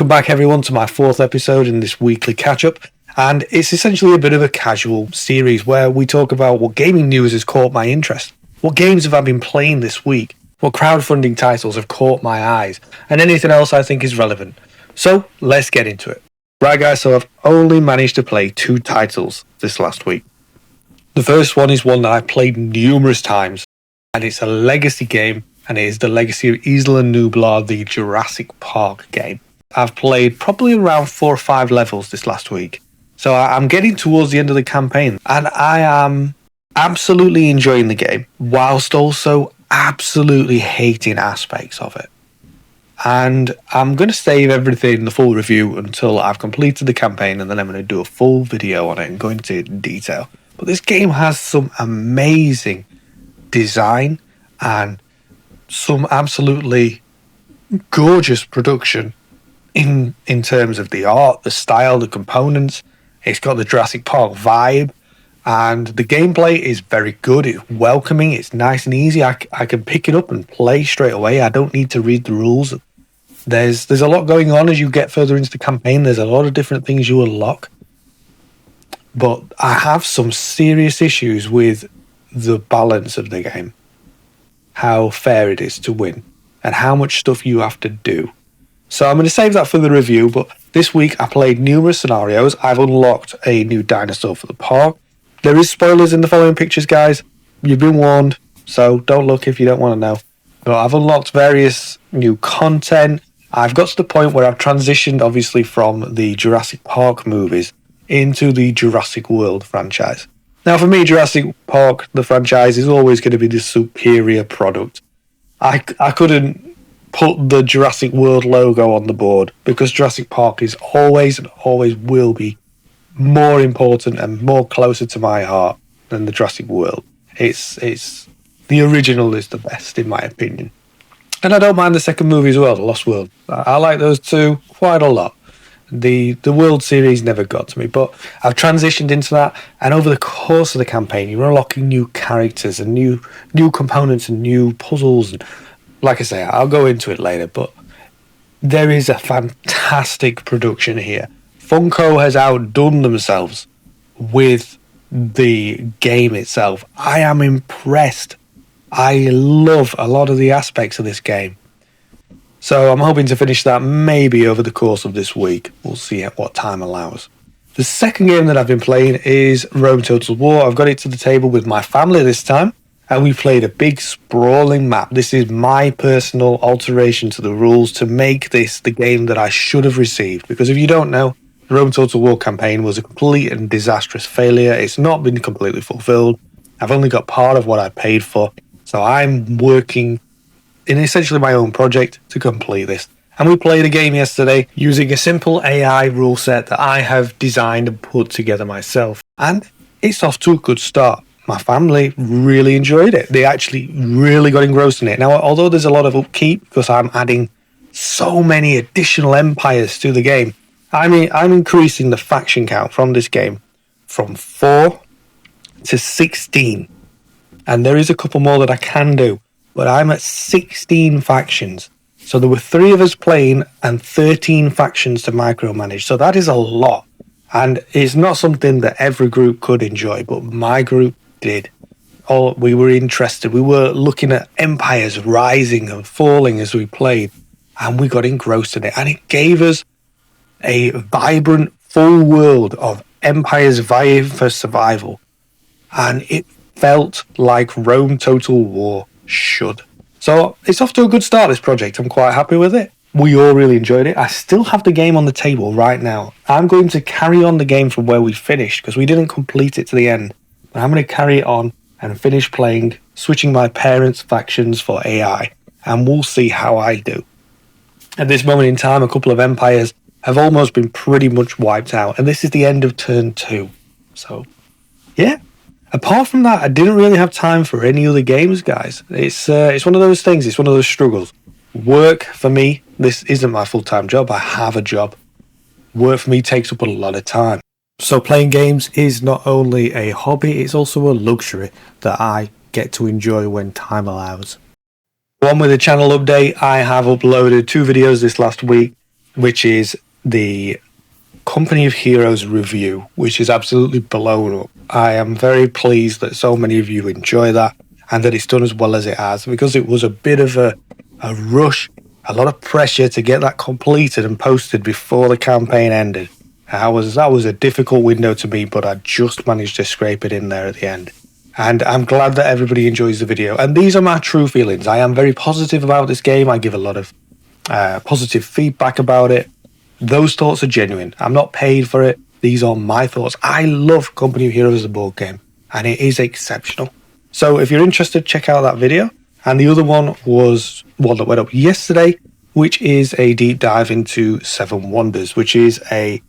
Welcome back everyone to my 4th episode in this weekly catch-up, and it's essentially a bit of a casual series where we talk about what gaming news has caught my interest, what games have I been playing this week, what crowdfunding titles have caught my eyes, and anything else I think is relevant. So let's get into it. Right guys, so I've only managed to play 2 titles this last week. The first one is one that I've played numerous times, and it's a legacy game, and it is the Legacy of Isla Nublar, the Jurassic Park game. I've played probably around 4 or 5 levels this last week. So I'm getting towards the end of the campaign, and I am absolutely enjoying the game, whilst also absolutely hating aspects of it. And I'm going to save everything, the full review, until I've completed the campaign, and then I'm going to do a full video on it and go into it in detail. But this game has some amazing design and some absolutely gorgeous production in terms of the art, the style, the components. It's got the Jurassic Park vibe, and the gameplay is very good. It's welcoming, it's nice and easy. I can pick it up and play straight away. I don't need to read the rules. There's a lot going on as you get further into the campaign. There's a lot of different things you unlock. But I have some serious issues with the balance of the game. How fair it is to win, and how much stuff you have to do. So I'm going to save that for the review, but this week I played numerous scenarios. I've unlocked a new dinosaur for the park. There is spoilers in the following pictures, guys. You've been warned, so don't look if you don't want to know. But I've unlocked various new content. I've got to the point where I've transitioned, obviously, from the Jurassic Park movies into the Jurassic World franchise. Now, for me, Jurassic Park, the franchise, is always going to be the superior product. I couldn't put the Jurassic World logo on the board, because Jurassic Park is always and always will be more important and more closer to my heart than the Jurassic World. It's the original is the best, in my opinion. And I don't mind the second movie as well, The Lost World. I like those two quite a lot. The World series never got to me, but I've transitioned into that, and over the course of the campaign, you're unlocking new characters and new components and new puzzles. And like I say, I'll go into it later, but there is a fantastic production here. Funko has outdone themselves with the game itself. I am impressed. I love a lot of the aspects of this game. So I'm hoping to finish that maybe over the course of this week. We'll see at what time allows. The second game that I've been playing is Rome Total War. I've got it to the table with my family this time, and we played a big sprawling map. This is my personal alteration to the rules to make this the game that I should have received. Because if you don't know, the Rome Total War campaign was a complete and disastrous failure. It's not been completely fulfilled. I've only got part of what I paid for. So I'm working in essentially my own project to complete this. And we played a game yesterday using a simple AI rule set that I have designed and put together myself. And it's off to a good start. My family really enjoyed it. They actually really got engrossed in it. Now, although there's a lot of upkeep because I'm adding so many additional empires to the game, I'm increasing the faction count from this game from 4 to 16. And there is a couple more that I can do. But I'm at 16 factions. So there were 3 of us playing and 13 factions to micromanage. So that is a lot. And it's not something that every group could enjoy, but my group did. We were interested. We were looking at empires rising and falling as we played. And we got engrossed in it. And it gave us a vibrant, full world of empires vying for survival. And it felt like Rome Total War should. So it's off to a good start, this project. I'm quite happy with it. We all really enjoyed it. I still have the game on the table right now. I'm going to carry on the game from where we finished because we didn't complete it to the end. But I'm going to carry it on and finish playing, switching my parents' factions for AI, and we'll see how I do. At this moment in time, a couple of empires have almost been pretty much wiped out, and this is the end of turn 2. So, yeah. Apart from that, I didn't really have time for any other games, guys. It's one of those things. It's one of those struggles. Work, for me, this isn't my full-time job. I have a job. Work, for me, takes up a lot of time. So playing games is not only a hobby, it's also a luxury that I get to enjoy when time allows. One with a channel update, I have uploaded 2 videos this last week. which is the Company of Heroes review, which is absolutely blown up. I am very pleased that so many of you enjoy that and that it's done as well as it has, because it was a bit of a rush, a lot of pressure to get that completed and posted before the campaign ended. That was a difficult window to meet, but I just managed to scrape it in there at the end. And I'm glad that everybody enjoys the video. And these are my true feelings. I am very positive about this game. I give a lot of positive feedback about it. Those thoughts are genuine. I'm not paid for it. These are my thoughts. I love Company of Heroes as a board game, and it is exceptional. So if you're interested, check out that video. And the other one was one that went up yesterday, which is a deep dive into Seven Wonders, which is I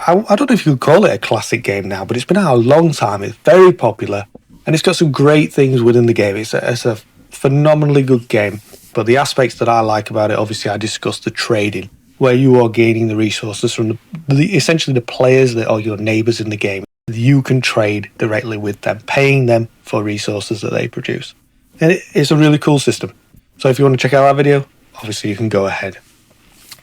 don't know if you could call it a classic game now, but it's been out a long time. It's very popular, and it's got some great things within the game. It's a phenomenally good game, but the aspects that I like about it, obviously I discussed the trading, where you are gaining the resources from essentially the players that are your neighbours in the game. You can trade directly with them, paying them for resources that they produce. And it's a really cool system. So if you want to check out that video, obviously you can go ahead.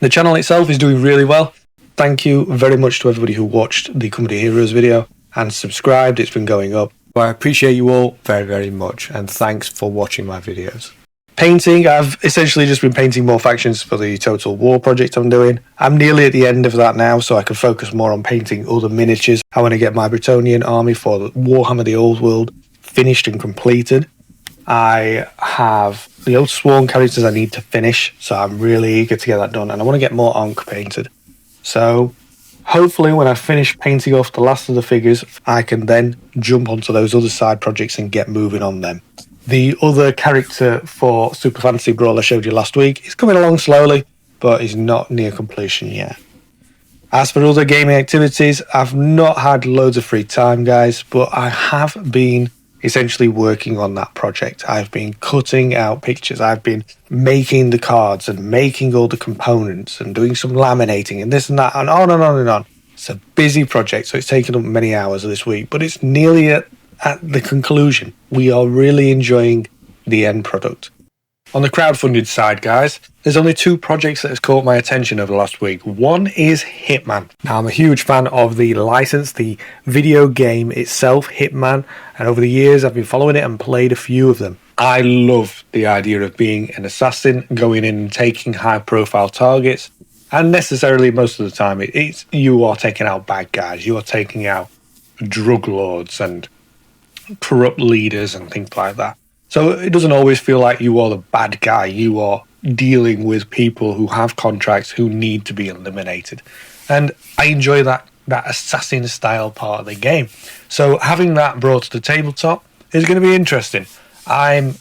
The channel itself is doing really well. Thank you very much to everybody who watched the Company of Heroes video and subscribed. It's been going up. I appreciate you all very, very much, and thanks for watching my videos. Painting, I've essentially just been painting more factions for the Total War project I'm doing. I'm nearly at the end of that now, so I can focus more on painting other miniatures. I want to get my Bretonnian army for Warhammer the Old World finished and completed. I have the Old Sworn characters I need to finish, so I'm really eager to get that done, and I want to get more Ankh painted. So hopefully when I finish painting off the last of the figures, I can then jump onto those other side projects and get moving on them. The other character for Super Fantasy Brawl I showed you last week is coming along slowly, but is not near completion yet. As for other gaming activities, I've not had loads of free time, guys, but I have been essentially working on that project. I've been cutting out pictures, I've been making the cards and making all the components and doing some laminating and this and that and on and on and on. It's a busy project, so it's taken up many hours of this week, but it's nearly at the conclusion. We are really enjoying the end product. On the crowdfunded side, guys, there's only two projects that has caught my attention over the last week. One is Hitman. Now, I'm a huge fan of the license, the video game itself, Hitman, and over the years I've been following it and played a few of them. I love the idea of being an assassin, going in and taking high-profile targets, and necessarily most of the time you are taking out bad guys, you are taking out drug lords and corrupt leaders and things like that. So it doesn't always feel like you are the bad guy. You are dealing with people who have contracts who need to be eliminated. And I enjoy that assassin style part of the game. So having that brought to the tabletop is going to be interesting. I'm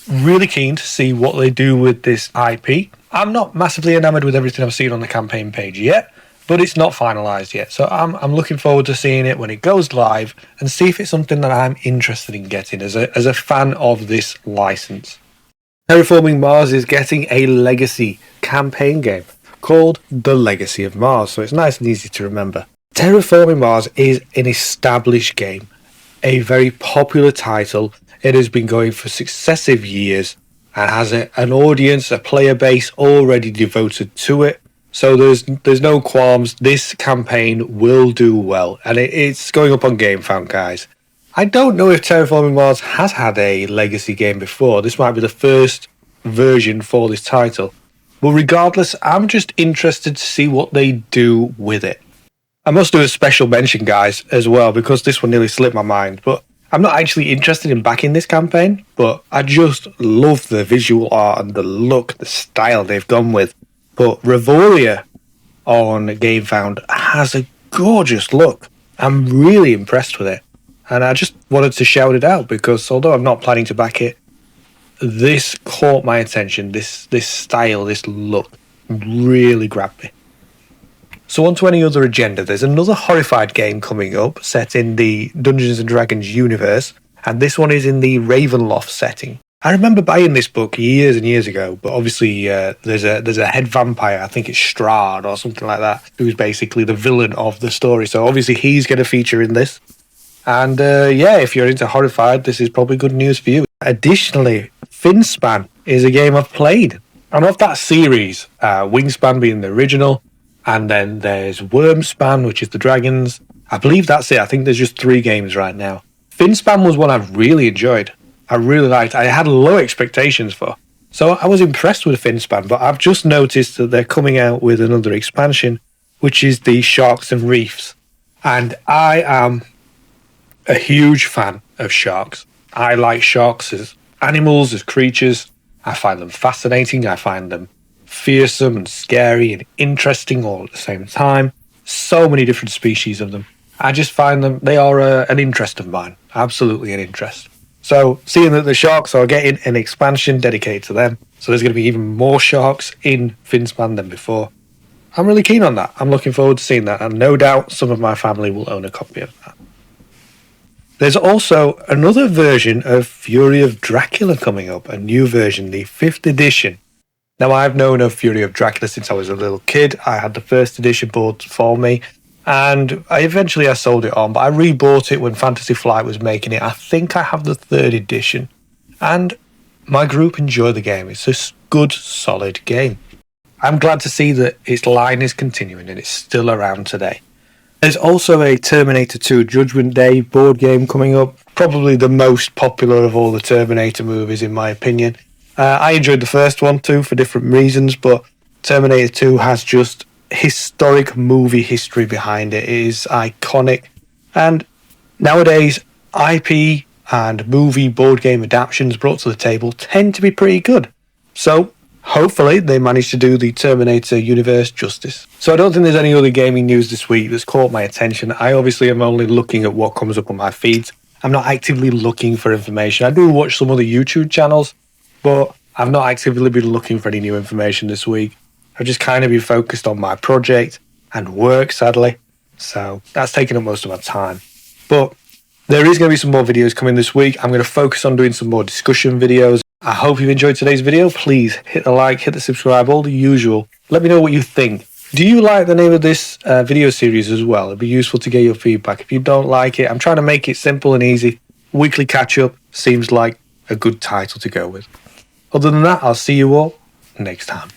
really keen to see what they do with this IP. I'm not massively enamored with everything I've seen on the campaign page yet, but it's not finalised yet. So I'm looking forward to seeing it when it goes live and see if it's something that I'm interested in getting as a fan of this license. Terraforming Mars is getting a legacy campaign game called The Legacy of Mars, so it's nice and easy to remember. Terraforming Mars is an established game, a very popular title. It has been going for successive years and has an audience, a player base already devoted to it. So there's no qualms. This campaign will do well, and it's going up on GameFound, guys. I don't know if Terraforming Mars has had a legacy game before. This might be the first version for this title. But regardless, I'm just interested to see what they do with it. I must do a special mention, guys, as well, because this one nearly slipped my mind. But I'm not actually interested in backing this campaign, but I just love the visual art and the look, the style they've gone with. But Revoria on GameFound has a gorgeous look. I'm really impressed with it. And I just wanted to shout it out because although I'm not planning to back it, this caught my attention. This style, this look really grabbed me. So on to any other agenda. There's another Horrified game coming up set in the Dungeons & Dragons universe. And this one is in the Ravenloft setting. I remember buying this book years and years ago, but obviously there's a head vampire, I think it's Strahd or something like that, who's basically the villain of the story. So obviously he's going to feature in this. And yeah, if you're into Horrified, this is probably good news for you. Additionally, Finspan is a game I've played. And of that series, Wingspan being the original, And then there's Wormspan, which is the dragons. I believe that's it. I think there's just 3 games right now. Finspan was one I really enjoyed. I really liked. I had low expectations for. So I was impressed with Finspan, but I've just noticed that they're coming out with another expansion, which is the Sharks and Reefs. And I am a huge fan of sharks. I like sharks as animals, as creatures. I find them fascinating. I find them fearsome and scary and interesting all at the same time. So many different species of them. I just find them, they are an interest of mine. Absolutely an interest. So seeing that the sharks are getting an expansion dedicated to them, so there's going to be even more sharks in Finspan than before, I'm really keen on that. I'm looking forward to seeing that, and no doubt some of my family will own a copy of that. There's also another version of Fury of Dracula coming up, a new version, the 5th edition. Now, I've known of Fury of Dracula since I was a little kid. I had the 1st edition bought for me, and I sold it on, but I rebought it when Fantasy Flight was making it. I think I have the 3rd edition, and my group enjoy the game. It's a good, solid game. I'm glad to see that its line is continuing and it's still around today. There's also a Terminator 2 Judgment Day board game coming up, probably the most popular of all the Terminator movies in my opinion. I enjoyed the first one too for different reasons, but Terminator 2 has just historic movie history behind it. It is iconic, and nowadays IP and movie board game adaptations brought to the table tend to be pretty good. So hopefully they manage to do the Terminator universe justice. So I don't think there's any other gaming news this week that's caught my attention. I obviously am only looking at what comes up on my feeds. I'm not actively looking for information. I do watch some other YouTube channels, but I've not actively been looking for any new information this week. I've just kind of been focused on my project and work, sadly. So that's taken up most of my time. But there is going to be some more videos coming this week. I'm going to focus on doing some more discussion videos. I hope you enjoyed today's video. Please hit the like, hit the subscribe, all the usual. Let me know what you think. Do you like the name of this video series as well? It'd be useful to get your feedback. If you don't like it, I'm trying to make it simple and easy. Weekly catch-up seems like a good title to go with. Other than that, I'll see you all next time.